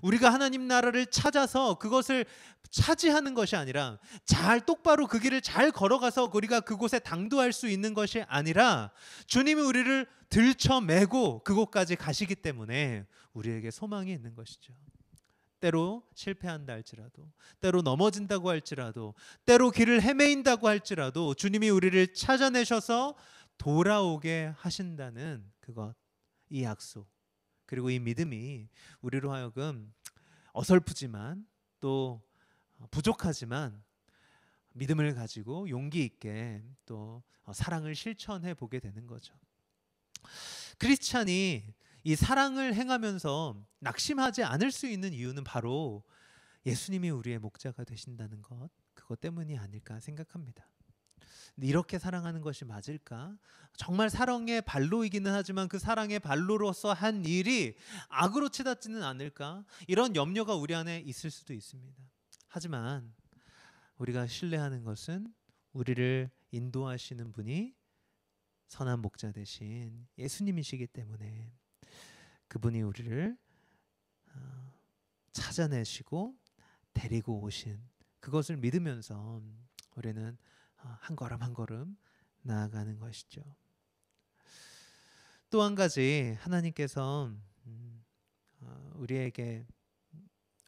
Speaker 2: 우리가 하나님 나라를 찾아서 그것을 차지하는 것이 아니라 잘 똑바로 그 길을 잘 걸어가서 우리가 그곳에 당도할 수 있는 것이 아니라 주님이 우리를 들쳐매고 그곳까지 가시기 때문에 우리에게 소망이 있는 것이죠. 때로 실패한다 할지라도, 때로 넘어진다고 할지라도, 때로 길을 헤매인다고 할지라도 주님이 우리를 찾아내셔서 돌아오게 하신다는 그것, 이 약속, 그리고 이 믿음이 우리로 하여금 어설프지만 또 부족하지만 믿음을 가지고 용기 있게 또 사랑을 실천해 보게 되는 거죠. 크리스찬이 이 사랑을 행하면서 낙심하지 않을 수 있는 이유는 바로 예수님이 우리의 목자가 되신다는 것, 그것 때문이 아닐까 생각합니다. 이렇게 사랑하는 것이 맞을까? 정말 사랑의 발로이기는 하지만 그 사랑의 발로로서 한 일이 악으로 치닫지는 않을까? 이런 염려가 우리 안에 있을 수도 있습니다. 하지만 우리가 신뢰하는 것은 우리를 인도하시는 분이 선한 목자 되신 예수님이시기 때문에 그분이 우리를 찾아내시고 데리고 오신 그것을 믿으면서 우리는 한 걸음 한 걸음 나아가는 것이죠. 또 한 가지 하나님께서 우리에게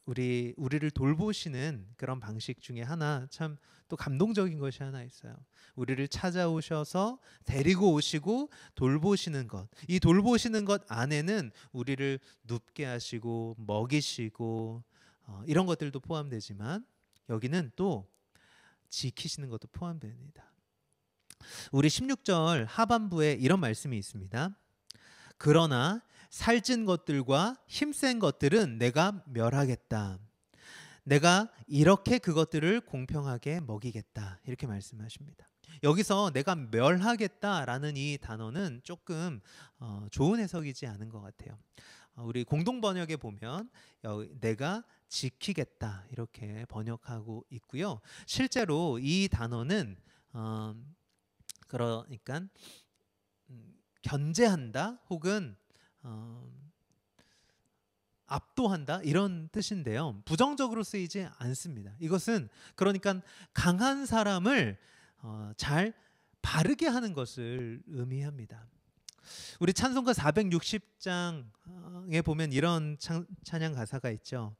Speaker 2: 우리를 돌보시는 그런 방식 중에 하나, 참 또 감동적인 것이 하나 있어요. 우리를 찾아오셔서 데리고 오시고 돌보시는 것. 이 돌보시는 것 안에는 우리를 눕게 하시고 먹이시고 이런 것들도 포함되지만 여기는 또 지키시는 것도 포함됩니다. 우리 16절 하반부에 이런 말씀이 있습니다. 그러나 살찐 것들과 힘센 것들은 내가 멸하겠다. 내가 이렇게 그것들을 공평하게 먹이겠다. 이렇게 말씀하십니다. 여기서 내가 멸하겠다라는 이 단어는 조금 좋은 해석이지 않은 것 같아요. 우리 공동 번역에 보면 내가 지키겠다 이렇게 번역하고 있고요. 실제로 이 단어는 그러니까 견제한다 혹은 압도한다 이런 뜻인데요. 부정적으로 쓰이지 않습니다. 이것은 그러니까 강한 사람을 잘 바르게 하는 것을 의미합니다. 우리 찬송가 460장에 보면 이런 찬양 가사가 있죠.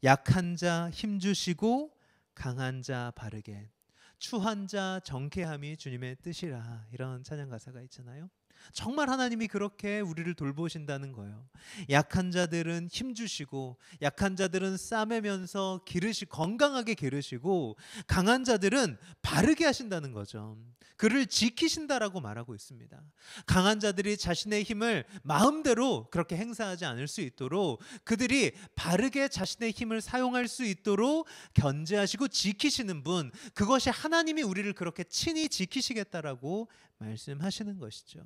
Speaker 2: 약한 자 힘주시고 강한 자 바르게, 추한 자 정케함이 주님의 뜻이라, 이런 찬양 가사가 있잖아요. 정말 하나님이 그렇게 우리를 돌보신다는 거예요. 약한 자들은 힘주시고 약한 자들은 싸매면서 건강하게 기르시고 강한 자들은 바르게 하신다는 거죠. 그를 지키신다라고 말하고 있습니다. 강한 자들이 자신의 힘을 마음대로 그렇게 행사하지 않을 수 있도록 그들이 바르게 자신의 힘을 사용할 수 있도록 견제하시고 지키시는 분, 그것이 하나님이 우리를 그렇게 친히 지키시겠다라고 말씀하시는 것이죠.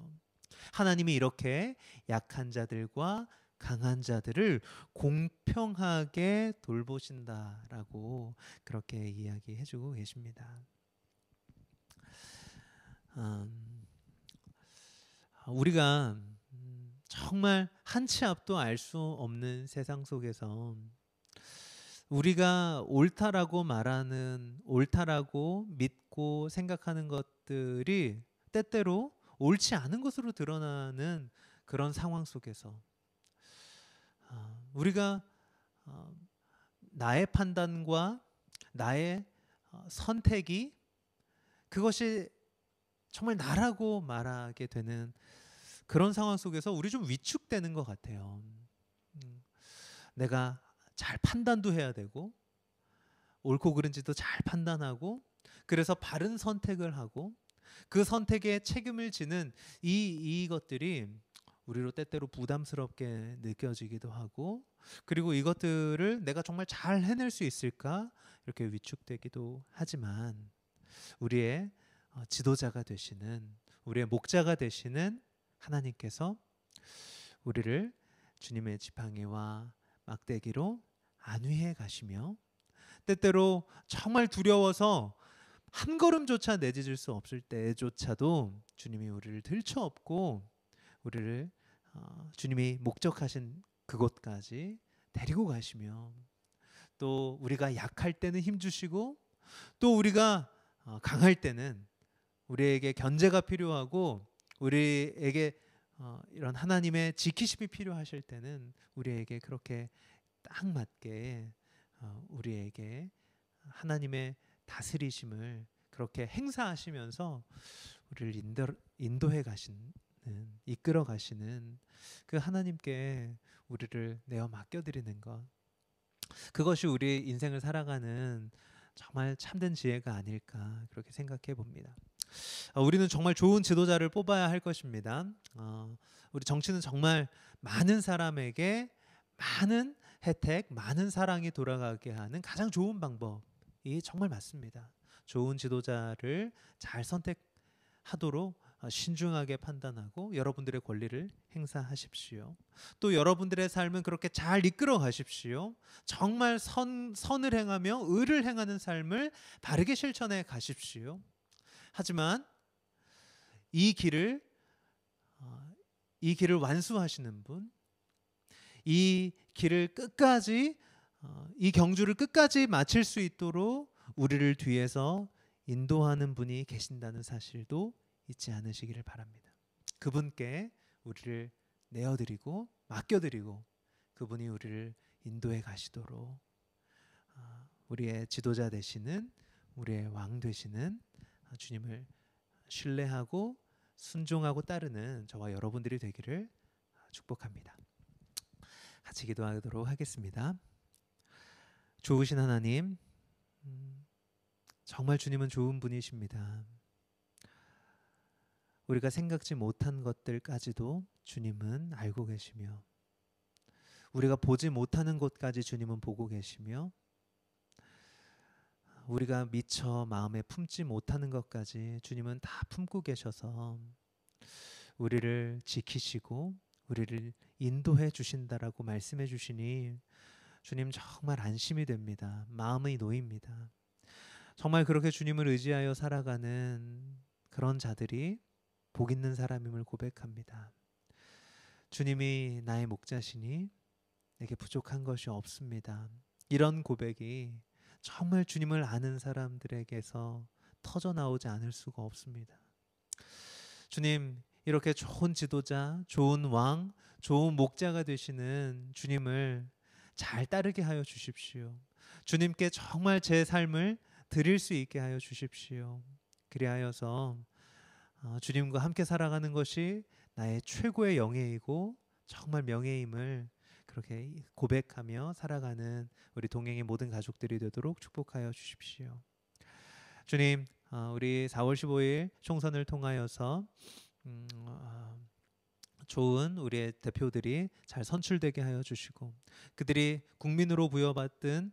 Speaker 2: 하나님이 이렇게 약한 자들과 강한 자들을 공평하게 돌보신다라고 그렇게 이야기해주고 계십니다. 우리가 정말 한 치 앞도 알 수 없는 세상 속에서 우리가 옳다라고 말하는, 옳다라고 믿고 생각하는 것들이 때때로 옳지 않은 것으로 드러나는 그런 상황 속에서 우리가 나의 판단과 나의 선택이 그것이 정말 나라고 말하게 되는 그런 상황 속에서 우리 좀 위축되는 것 같아요. 내가 잘 판단도 해야 되고 옳고 그른지도 잘 판단하고 그래서 바른 선택을 하고 그 선택에 책임을 지는 이것들이 우리로 때때로 부담스럽게 느껴지기도 하고, 그리고 이것들을 내가 정말 잘 해낼 수 있을까 이렇게 위축되기도 하지만, 우리의 지도자가 되시는, 우리의 목자가 되시는 하나님께서 우리를 주님의 지팡이와 막대기로 안위해 가시며, 때때로 정말 두려워서 한 걸음조차 내딛을 수 없을 때조차도 주님이 우리를 들쳐업고 우리를 주님이 목적하신 그곳까지 데리고 가시며, 또 우리가 약할 때는 힘주시고, 또 우리가 강할 때는, 우리에게 견제가 필요하고 우리에게 이런 하나님의 지키심이 필요하실 때는 우리에게 그렇게 딱 맞게 우리에게 하나님의 다스리심을 그렇게 행사하시면서 우리를 인도해 가시는, 이끌어 가시는 그 하나님께 우리를 내어 맡겨드리는 것, 그것이 우리 인생을 살아가는 정말 참된 지혜가 아닐까 그렇게 생각해 봅니다. 우리는 정말 좋은 지도자를 뽑아야 할 것입니다. 우리 정치는 정말 많은 사람에게 많은 혜택, 많은 사랑이 돌아가게 하는 가장 좋은 방법이 정말 맞습니다. 좋은 지도자를 잘 선택하도록 신중하게 판단하고 여러분들의 권리를 행사하십시오. 또 여러분들의 삶은 그렇게 잘 이끌어 가십시오. 정말 선을 행하며 의를 행하는 삶을 바르게 실천해 가십시오. 하지만 이 길을 완수하시는 분, 이 길을 끝까지, 이 경주를 끝까지 마칠 수 있도록 우리를 뒤에서 인도하는 분이 계신다는 사실도 잊지 않으시기를 바랍니다. 그분께 우리를 내어드리고 맡겨드리고 그분이 우리를 인도해 가시도록 우리의 지도자 되시는, 우리의 왕 되시는 주님을 신뢰하고 순종하고 따르는 저와 여러분들이 되기를 축복합니다. 같이 기도하도록 하겠습니다. 좋으신 하나님, 정말 주님은 좋은 분이십니다. 우리가 생각지 못한 것들까지도 주님은 알고 계시며, 우리가 보지 못하는 곳까지 주님은 보고 계시며, 우리가 미처 마음에 품지 못하는 것까지 주님은 다 품고 계셔서 우리를 지키시고 우리를 인도해 주신다라고 말씀해 주시니 주님 정말 안심이 됩니다. 마음이 놓입니다. 정말 그렇게 주님을 의지하여 살아가는 그런 자들이 복 있는 사람임을 고백합니다. 주님이 나의 목자시니 내게 부족한 것이 없습니다. 이런 고백이 정말 주님을 아는 사람들에게서 터져 나오지 않을 수가 없습니다. 주님, 이렇게 좋은 지도자, 좋은 왕, 좋은 목자가 되시는 주님을 잘 따르게 하여 주십시오. 주님께 정말 제 삶을 드릴 수 있게 하여 주십시오. 그리하여서 주님과 함께 살아가는 것이 나의 최고의 영예이고 정말 명예임을 그렇게 고백하며 살아가는 우리 동행의 모든 가족들이 되도록 축복하여 주십시오. 주님, 우리 4월 15일 총선을 통하여서 좋은 우리의 대표들이 잘 선출되게 하여 주시고, 그들이 국민으로부터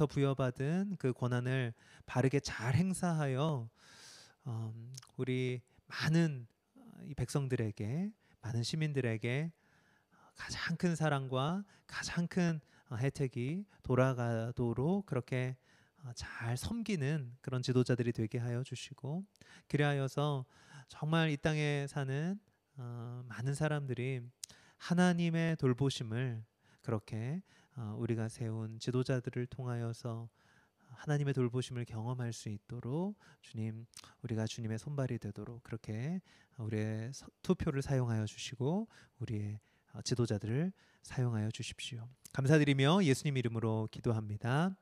Speaker 2: 부여받은 그 권한을 바르게 잘 행사하여 우리 많은 이 백성들에게, 많은 시민들에게 가장 큰 사랑과 가장 큰 혜택이 돌아가도록 그렇게 잘 섬기는 그런 지도자들이 되게 하여 주시고, 그리하여서 정말 이 땅에 사는 많은 사람들이 하나님의 돌보심을 그렇게 우리가 세운 지도자들을 통하여서 하나님의 돌보심을 경험할 수 있도록 주님, 우리가 주님의 손발이 되도록 그렇게 우리의 투표를 사용하여 주시고 우리의 지도자들을 사용하여 주십시오. 감사드리며 예수님 이름으로 기도합니다.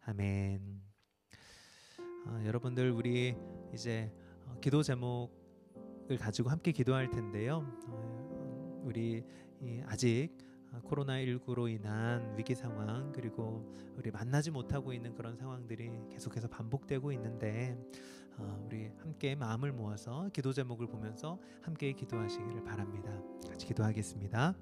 Speaker 2: 아멘. 여러분들, 우리 이제 기도 제목을 가지고 함께 기도할 텐데요. 우리 아직 코로나19로 인한 위기 상황, 그리고 우리 만나지 못하고 있는 그런 상황들이 계속해서 반복되고 있는데 우리 함께 마음을 모아서 기도 제목을 보면서 함께 기도하시기를 바랍니다. 같이 기도하겠습니다.